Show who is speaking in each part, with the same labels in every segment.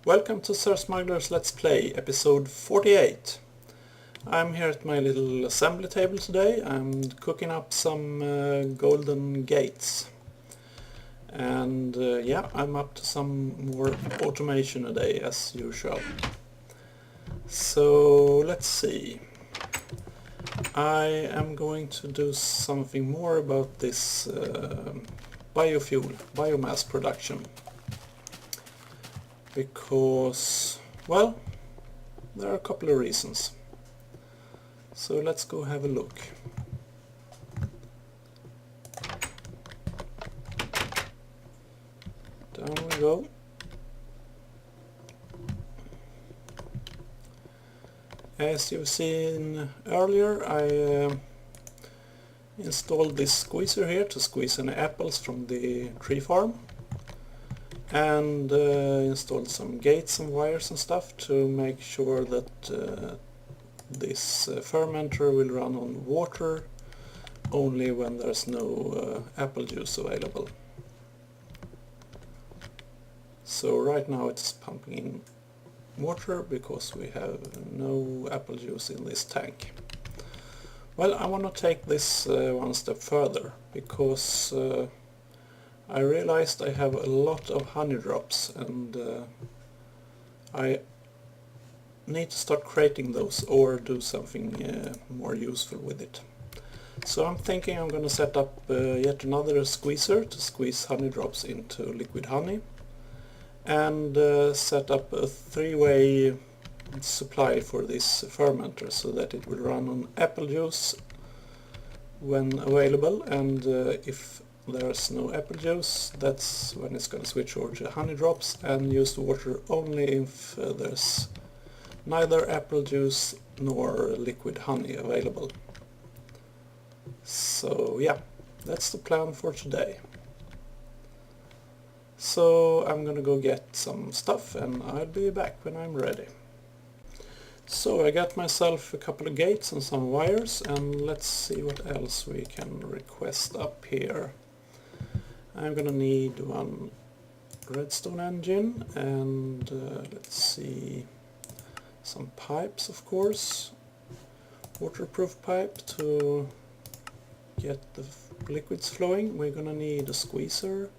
Speaker 1: Welcome to SirSmuggler's Let's Play, episode 48. I'm here at my little assembly table today. I'm cooking up some golden gates. And yeah, I'm up to some more automation today, as usual. So, let's see. I am going to do something more about this biomass production. Because, well, there are a couple of reasons. So let's go have a look. Down we go. As you've seen earlier, I installed this squeezer here to squeeze any apples from the tree farm. And installed some gates and wires and stuff to make sure that this fermenter will run on water only when there's no apple juice available. So right now it's pumping in water because we have no apple juice in this tank. Well, I want to take this one step further because I realized I have a lot of honey drops and I need to start creating those or do something more useful with it. So I'm thinking I'm going to set up yet another squeezer to squeeze honey drops into liquid honey and set up a three-way supply for this fermenter so that it will run on apple juice when available, and if there's no apple juice, that's when it's going to switch over to honey drops and use the water only if there's neither apple juice nor liquid honey available. So yeah, that's the plan for today. So I'm gonna go get some stuff and I'll be back when I'm ready. So I got myself a couple of gates and some wires, and let's see what else we can request up here. I'm gonna need one redstone engine and let's see, some pipes, of course, waterproof pipe to get the liquids flowing. We're gonna need a squeezer.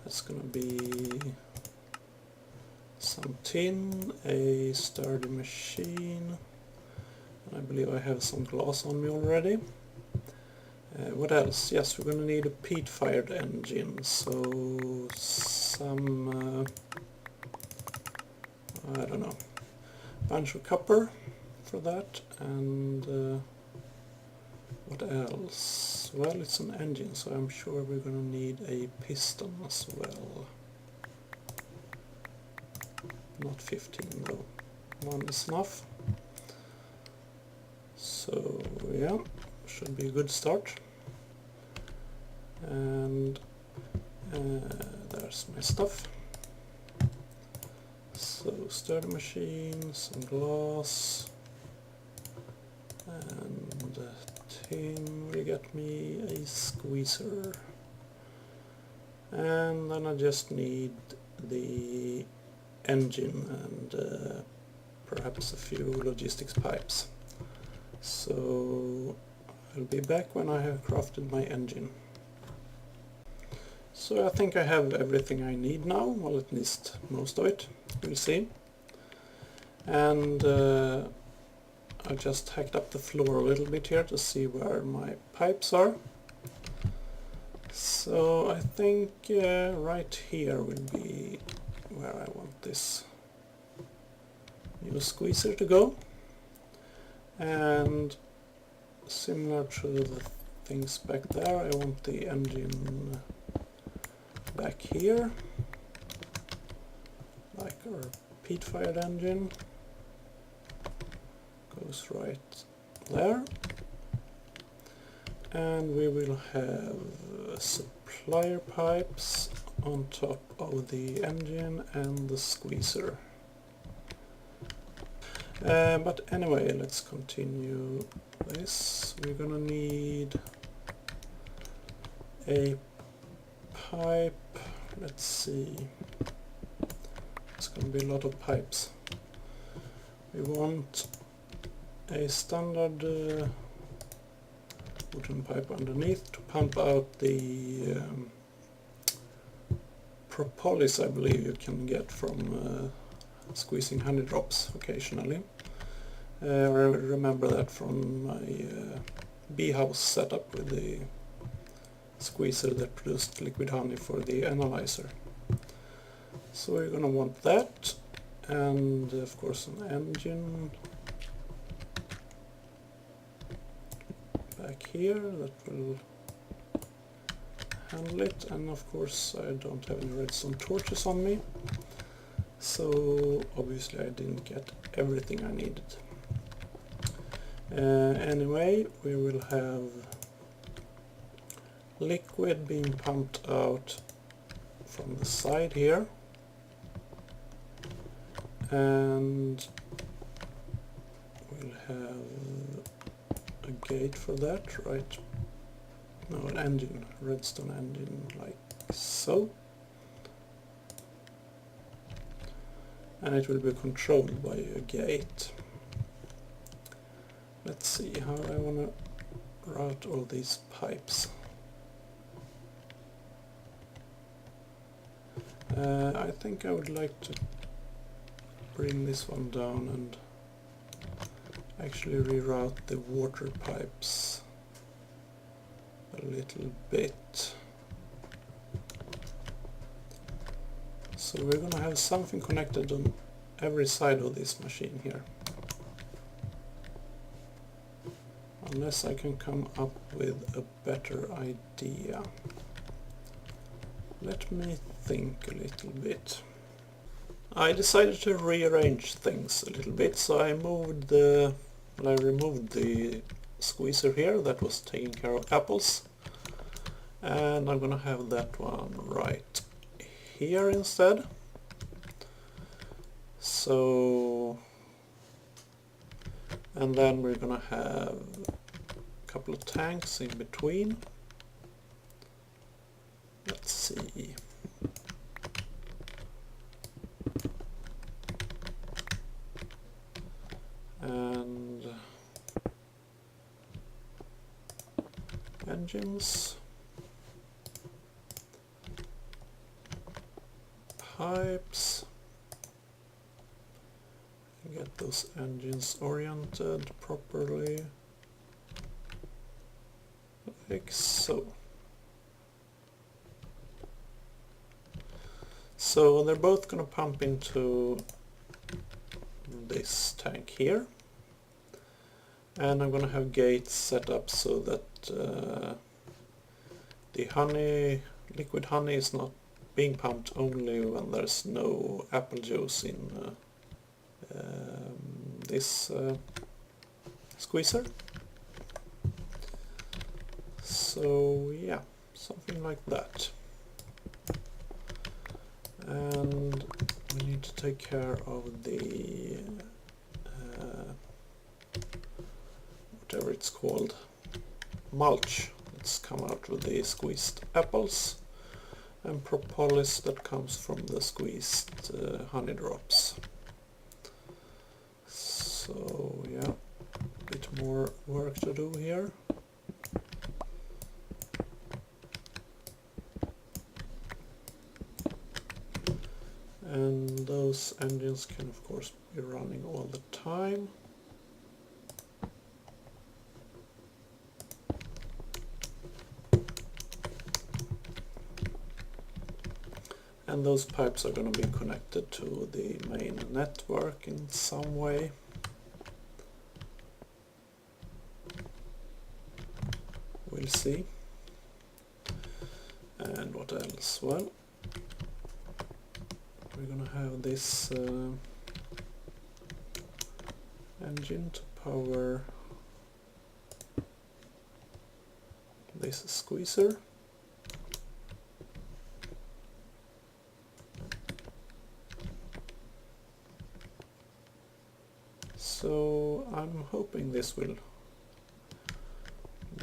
Speaker 1: That's gonna be some tin, a sturdy machine, and I believe I have some glass on me already. What else? Yes, we're going to need a peat-fired engine, so some, I don't know, bunch of copper for that, and what else? Well, it's an engine, so I'm sure we're going to need a piston as well. Not 15 though, one is enough. So yeah, should be a good start. And there's my stuff. So sturdy machine, some glass, and tin will get me a squeezer. And then I just need the engine and perhaps a few logistics pipes. So I'll be back when I have crafted my engine. So I think I have everything I need now, well, at least most of it, we'll see. And I just hacked up the floor a little bit here to see where my pipes are. So I think right here will be where I want this new squeezer to go, and similar to the things back there, I want the engine back here, like our peat-fired engine goes right there, and we will have supplier pipes on top of the engine and the squeezer. But anyway, let's continue this. We're gonna need a pipe. Let's see. Let's going to be a lot of pipes. We want a standard wooden pipe underneath to pump out the propolis I believe you can get from squeezing honey drops occasionally. I remember that from my bee house setup with the squeezer that produced liquid honey for the analyzer. So we're gonna want that, and of course an engine back here that will handle it, and of course I don't have any redstone torches on me, so obviously I didn't get everything I needed. Anyway, we will have liquid being pumped out from the side here, and we'll have a gate for that, right? No, an engine, redstone engine, like so. And it will be controlled by a gate. Let's see how I want to route all these pipes. I think I would like to bring this one down and actually reroute the water pipes a little bit. So we're gonna have something connected on every side of this machine here. Unless I can come up with a better idea. Let me think a little bit. I decided to rearrange things a little bit, so I removed the squeezer here that was taking care of apples, and I'm gonna have that one right here instead. So, and then we're gonna have a couple of tanks in between. Let's see. And engines, pipes, get those engines oriented properly, like so. So they're both going to pump into this tank here, and I'm going to have gates set up so that the honey, liquid honey, is not being pumped only when there's no apple juice in this squeezer. So yeah, something like that. And we need to take care of the whatever it's called, mulch that's come out with the squeezed apples, and propolis that comes from the squeezed honey drops. So yeah, a bit more work to do here. And those engines can of course be running all the time. And those pipes are going to be connected to the main network in some way. We'll see. And what else? Well, we're going to have this engine to power this squeezer. So I'm hoping this will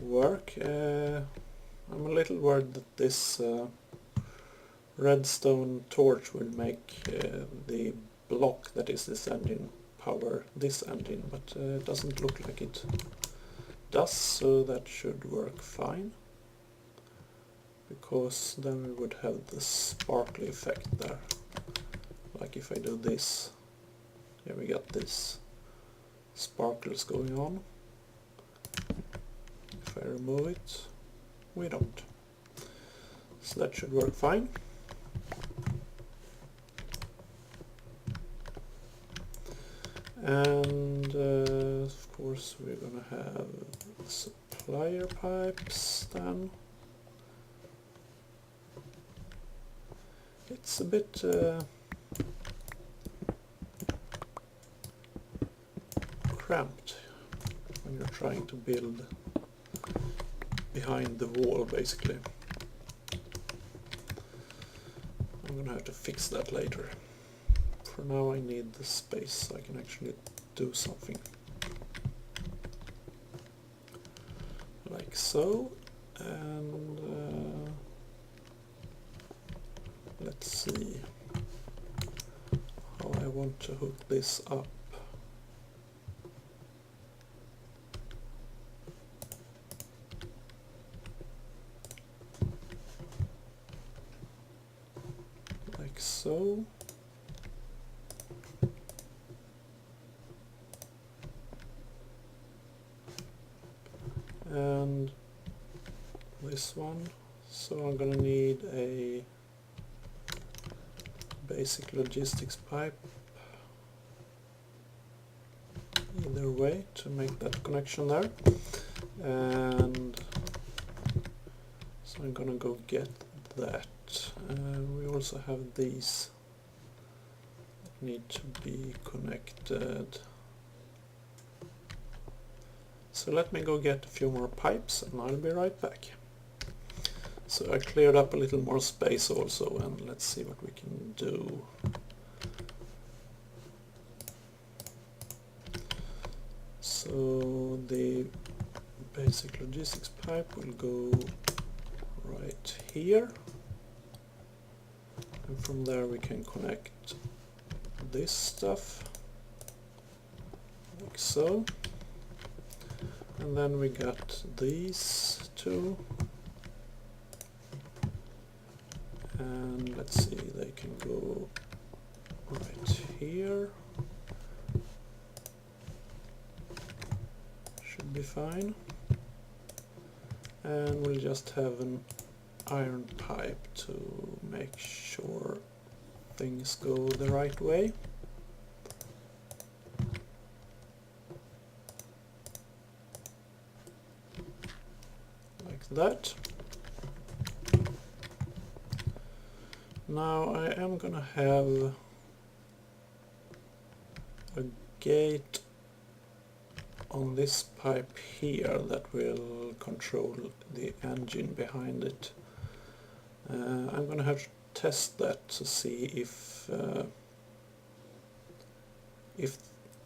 Speaker 1: work. I'm a little worried that this redstone torch will make the block that is this engine power this engine, but it doesn't look like it does, so that should work fine, because then we would have the sparkly effect there. Like if I do this, here we got this sparkles going on. If I remove it, we don't. So that should work fine. And of course we're gonna have supplier pipes then. It's a bit cramped when you're trying to build behind the wall, basically. I'm gonna have to fix that later. For now I need the space so I can actually do something. Like so, and let's see how I want to hook this up. Like so. And this one, so I'm gonna need a basic logistics pipe either way to make that connection there, and so I'm gonna go get that. We also have these that need to be connected. So let me go get a few more pipes and I'll be right back. So I cleared up a little more space also, and let's see what we can do. So the basic logistics pipe will go right here, and from there we can connect this stuff like so. And then we got these two, and let's see, they can go right here, should be fine, and we'll just have an iron pipe to make sure things go the right way. That. Now I am gonna have a gate on this pipe here that will control the engine behind it. I'm gonna have to test that to see if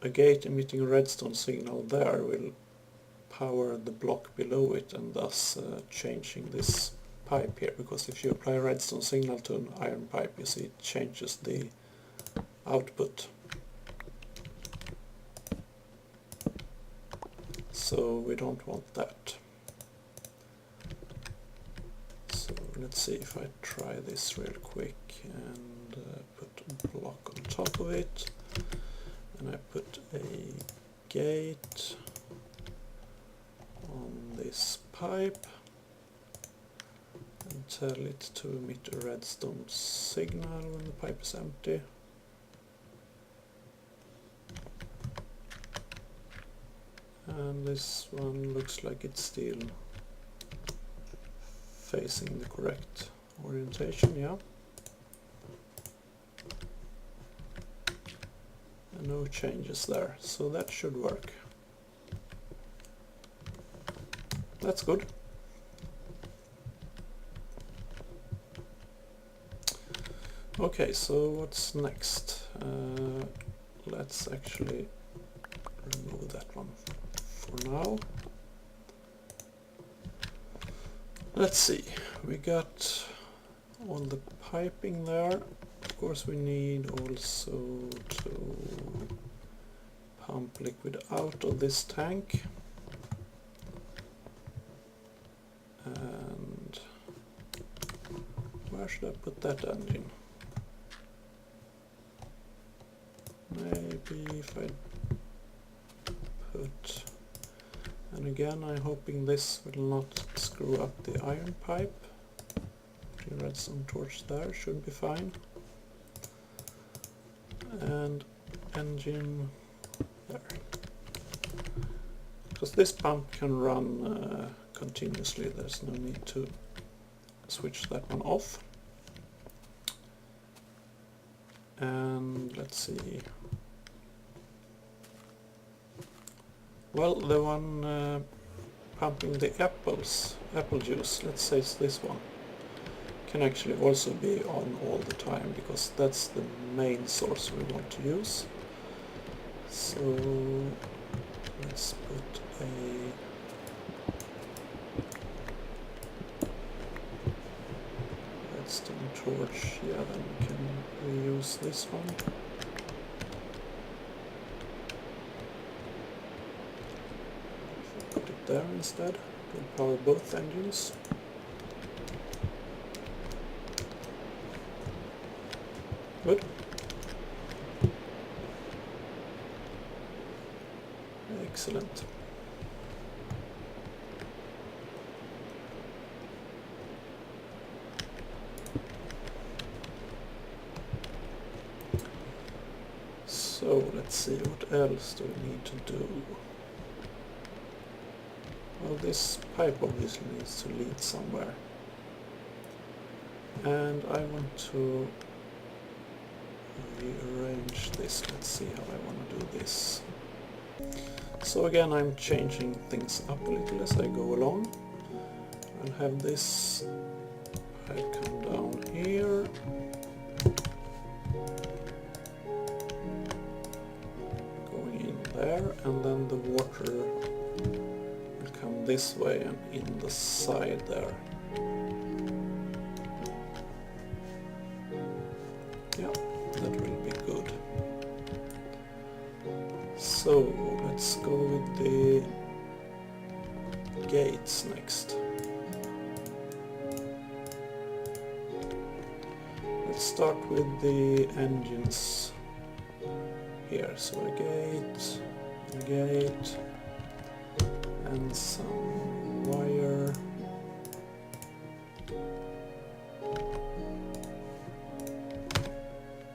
Speaker 1: a gate emitting a redstone signal there will power the block below it, and thus changing this pipe here, because if you apply a redstone signal to an iron pipe, you see it changes the output. So we don't want that. So let's see if I try this real quick and put a block on top of it, and I put a gate on this pipe and tell it to emit a redstone signal when the pipe is empty. And this one looks like it's still facing the correct orientation, yeah. And no changes there, so that should work. That's good. Okay, so what's next? Let's actually remove that one for now. Let's see, we got all the piping there. Of course we need also to pump liquid out of this tank. And where should I put that engine? Maybe if I put... And again I'm hoping this will not screw up the iron pipe. Put a redstone torch there, should be fine. And engine there. Because this pump can run continuously, there's no need to switch that one off. And let's see. Well, the one pumping the apple juice, let's say it's this one, can actually also be on all the time, because that's the main source we want to use. So let's put a redstone torch, yeah, then we can reuse this one. Put it there instead, we'll power both engines. Good. Excellent. So let's see, what else do we need to do? Well, this pipe obviously needs to lead somewhere. And I want to rearrange this. Let's see how I want to do this. So again, I'm changing things up a little as I go along. I'll have this pipe come down here. Going in there, and then the water will come this way and in the side there. Yeah, that will be good. So let's go with the gates next. Let's start with the engines here. So a gate, and some wire.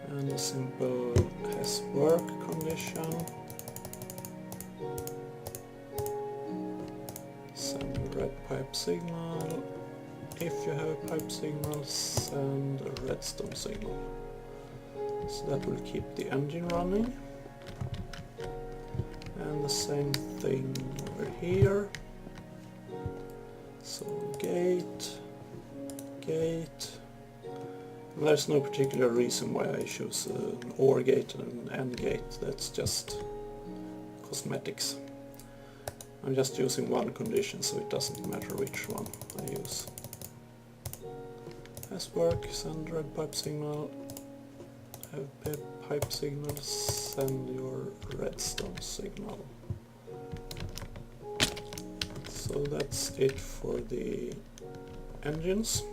Speaker 1: And a simple has work condition. Send red pipe signal. If you have a pipe signal, send a redstone signal. So that will keep the engine running. And the same thing over here. So gate. There's no particular reason why I choose an OR gate and an AND gate, that's just cosmetics. I'm just using one condition, so it doesn't matter which one I use. As work, send red pipe signal. Have pipe signal, send your redstone signal. So that's it for the engines.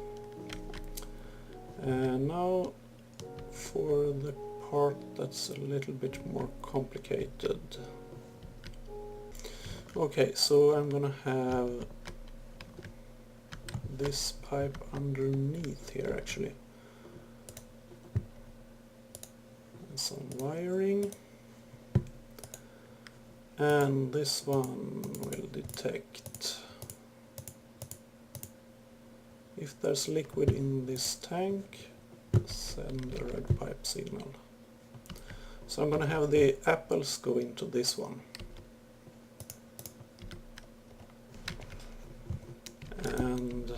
Speaker 1: And now for the part that's a little bit more complicated. Okay, so I'm gonna have this pipe underneath here actually. And some wiring. And this one will detect if there's liquid in this tank, send a red pipe signal. So I'm gonna have the apples go into this one. And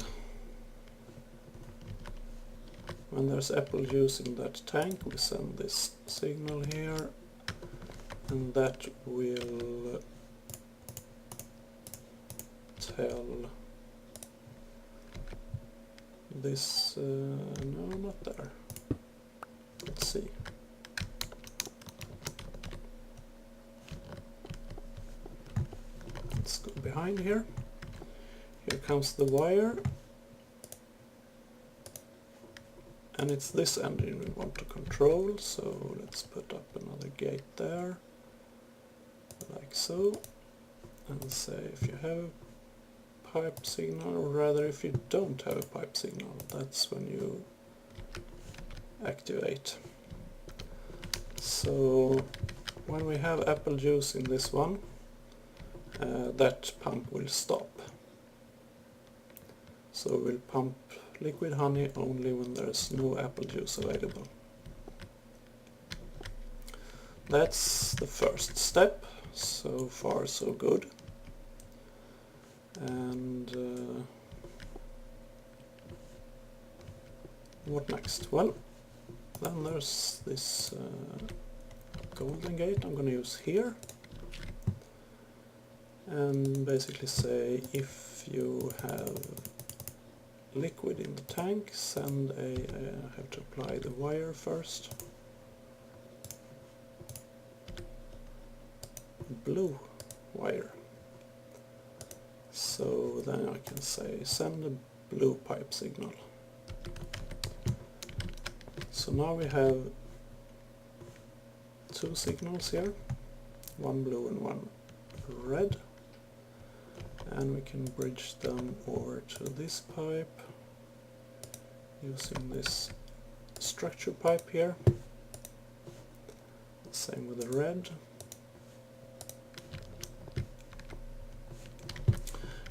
Speaker 1: when there's apple juice in that tank, we send this signal here, and that will tell this, no, not there. Let's see. Let's go behind here. Here comes the wire. And it's this engine we want to control, so let's put up another gate there, like so, and say if you have a pipe signal, or rather if you don't have a pipe signal, that's when you activate. So when we have apple juice in this one, that pump will stop. So we'll pump liquid honey only when there's no apple juice available. That's the first step. So far so good. And what next? Well, then there's this golden gate I'm going to use here, and basically say if you have liquid in the tank, send I have to apply the wire first, blue wire. So then I can say send a blue pipe signal. So now we have two signals here, one blue and one red, and we can bridge them over to this pipe using this structure pipe here. Same with the red.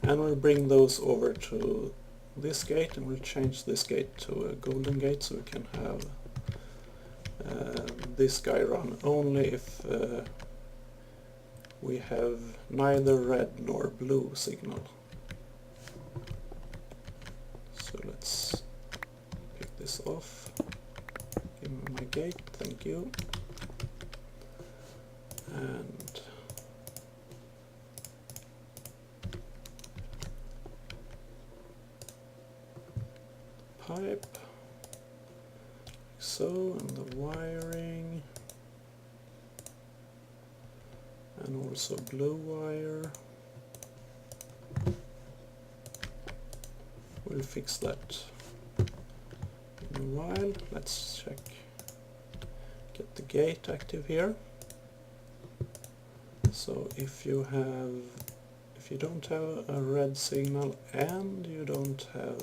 Speaker 1: And we'll bring those over to this gate, and we'll change this gate to a golden gate so we can have this guy run only if we have neither red nor blue signal. So let's pick this off, give me my gate, thank you, and pipe, like so, and the wiring, and also blue wire. We'll fix that in a while. Let's check, get the gate active here. So if you don't have a red signal and you don't have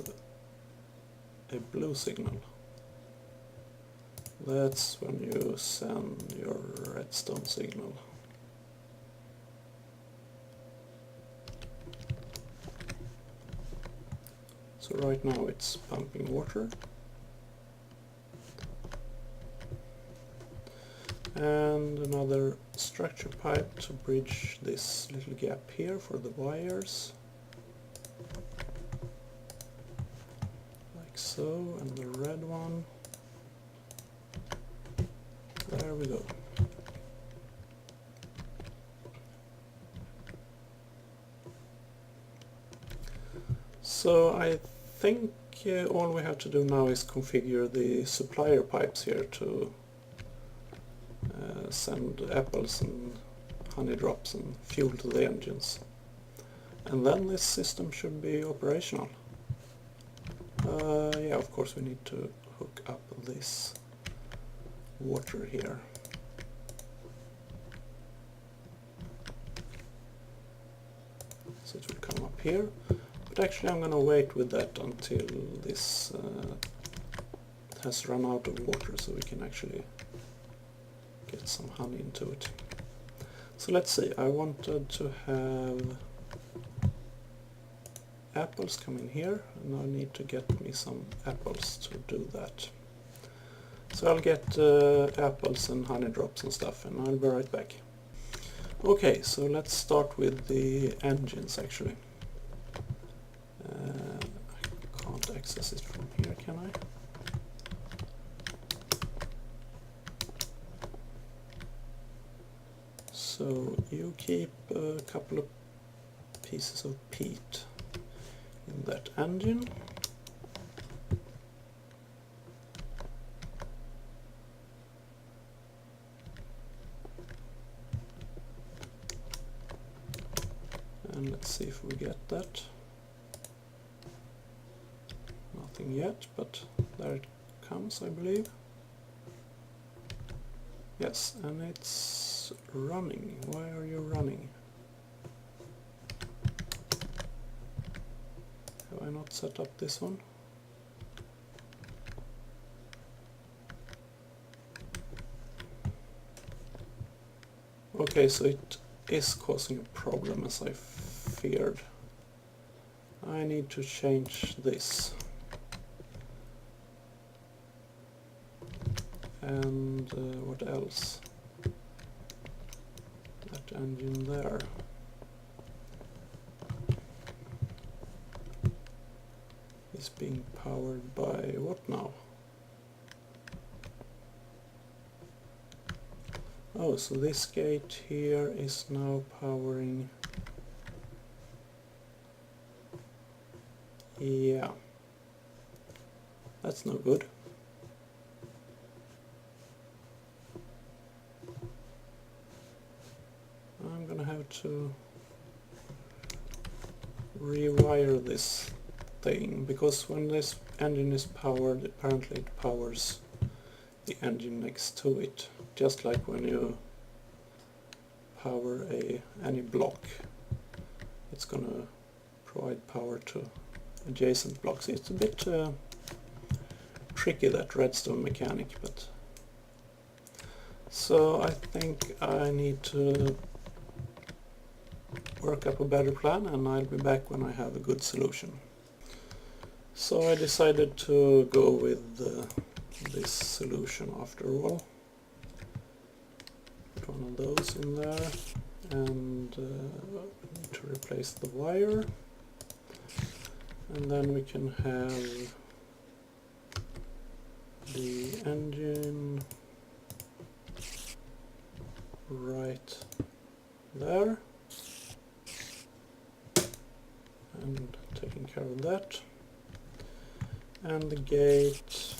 Speaker 1: a blue signal, that's when you send your redstone signal. So right now it's pumping water, and another structure pipe to bridge this little gap here for the wires, like so, and the red one, there we go. So I think all we have to do now is configure the supplier pipes here to send apples and honey drops and fuel to the engines, and then this system should be operational. Yeah, of course we need to hook up this water here. So it will come up here, but actually I'm going to wait with that until this has run out of water, so we can actually get some honey into it. So let's see, I wanted to have apples come in here, and I need to get me some apples to do that. So I'll get apples and honey drops and stuff, and I'll be right back. Okay, so let's start with the engines actually. I can't access it from here, can I? So you keep a couple of pieces of peat in that engine. and let's see if we get that. Nothing yet, but there it comes, I believe. Yes, and it's running. Why are you running? Have I not set up this one? Okay, so it is causing a problem as I feared. I need to change this. And what else? That engine there. Is being powered by what now? Oh, so this gate here is now powering... Yeah. That's no good. I'm gonna have to rewire this thing, because when this engine is powered, apparently it powers the engine next to it, just like when you power any block, it's gonna provide power to adjacent blocks. It's a bit tricky, that redstone mechanic, but so I think I need to work up a better plan, and I'll be back when I have a good solution. So I decided to go with this solution after all. Put one of those in there, and need to replace the wire, and then we can have the engine right there, and taking care of that. And the gate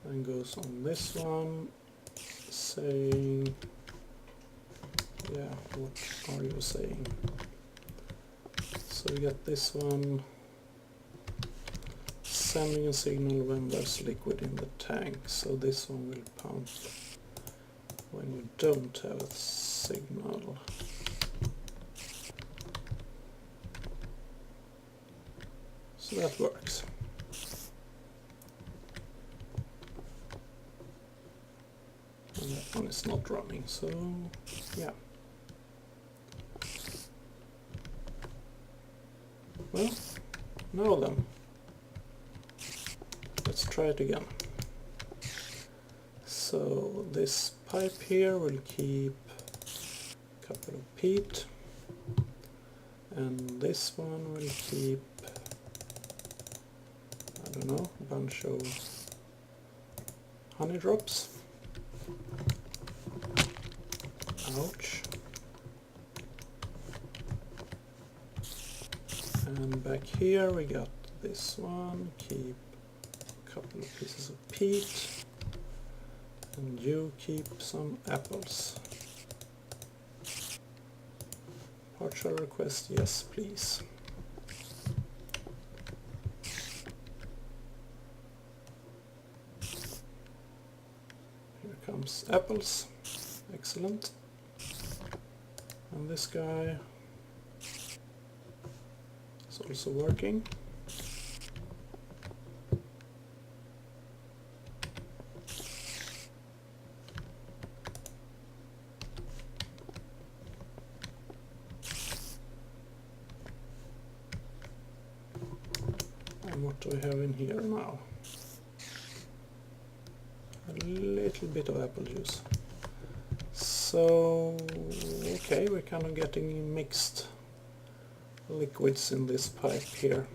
Speaker 1: then goes on this one, saying, yeah, what are you saying? So we get this one sending a signal when there's liquid in the tank, so this one will pump when you don't have a signal. So that works. And that one is not running, so yeah. Well, now then, let's try it again. So this pipe here will keep a couple of peat, and this one will keep, I don't know, a bunch of honey drops. Ouch. And back here we got this one, keep a couple of pieces of peat, and you keep some apples. Partial request, yes please. Here comes apples, excellent. And this guy is also working. And what do we have in here now? A little bit of apple juice. So, okay, we're kind of getting mixed liquids in this pipe here.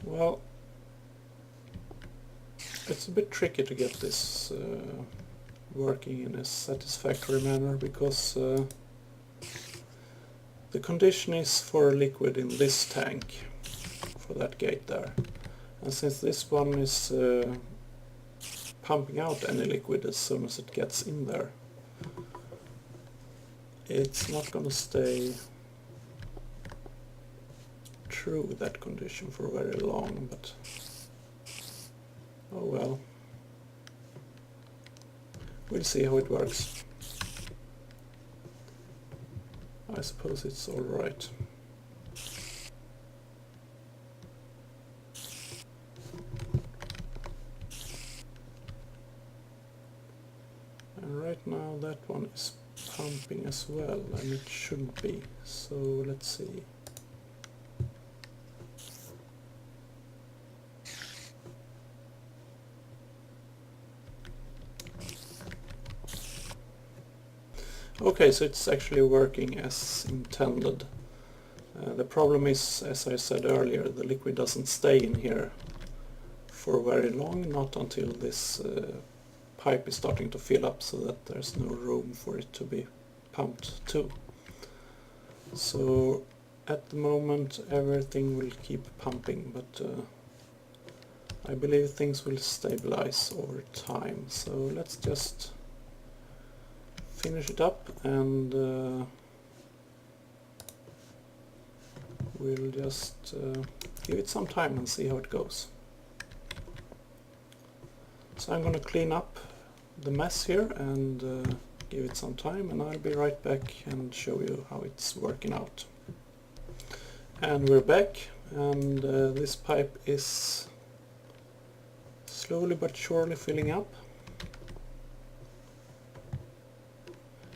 Speaker 1: Well, it's a bit tricky to get this working in a satisfactory manner, because the condition is for liquid in this tank, for that gate there. And since this one is pumping out any liquid as soon as it gets in there, it's not going to stay true with that condition for very long, but oh well. We'll see how it works. I suppose it's alright. And right now that one is pumping as well, and it shouldn't be. So let's see. Okay, so it's actually working as intended. The problem is, as I said earlier, the liquid doesn't stay in here for very long, not until this pipe is starting to fill up, so that there's no room for it to be pumped to. So at the moment everything will keep pumping, but I believe things will stabilize over time. So let's just finish it up, and we'll just give it some time and see how it goes. So I'm going to clean up the mess here and give it some time, and I'll be right back and show you how it's working out. And we're back, and this pipe is slowly but surely filling up.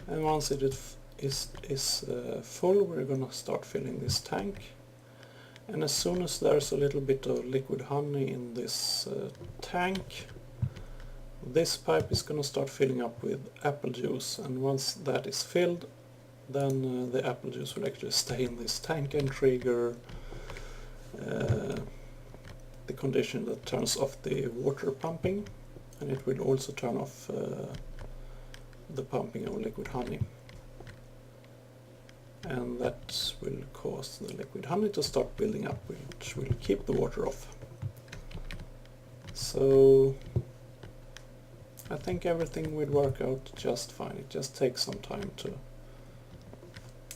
Speaker 1: And once it is full, we're gonna start filling this tank. And as soon as there's a little bit of liquid honey in this tank, this pipe is gonna start filling up with apple juice. And once that is filled, then the apple juice will actually stay in this tank and trigger the condition that turns off the water pumping, and it will also turn off the pumping of liquid honey, and that will cause the liquid honey to start building up, which will keep the water off. So I think everything will work out just fine. It just takes some time to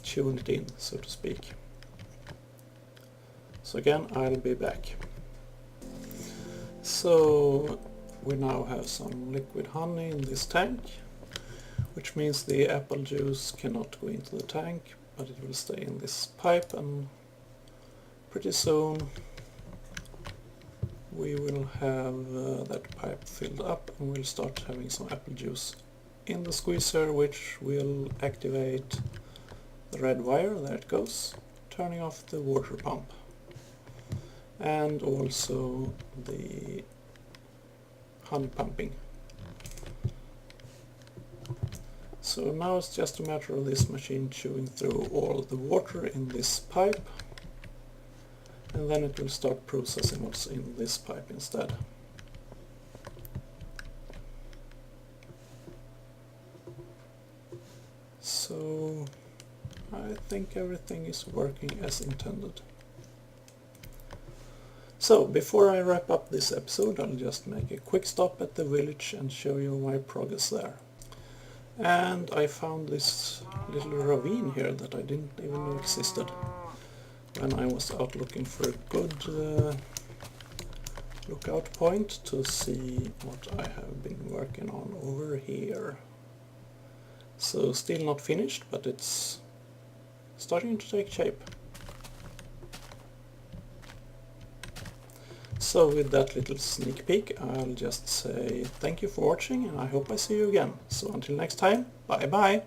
Speaker 1: tune it in, so to speak. So again, I'll be back. So we now have some liquid honey in this tank, which means the apple juice cannot go into the tank, but it will stay in this pipe, and pretty soon we will have that pipe filled up, and we'll start having some apple juice in the squeezer, which will activate the red wire. There it goes, turning off the water pump, and also the honey pumping. So now it's just a matter of this machine chewing through all the water in this pipe, and then it will start processing what's in this pipe instead. So I think everything is working as intended. So before I wrap up this episode, I'll just make a quick stop at the village and show you my progress there. And I found this little ravine here that I didn't even know existed when I was out looking for a good lookout point to see what I have been working on over here. So still not finished, but it's starting to take shape. So with that little sneak peek, I'll just say thank you for watching, and I hope I see you again. So until next time, bye bye!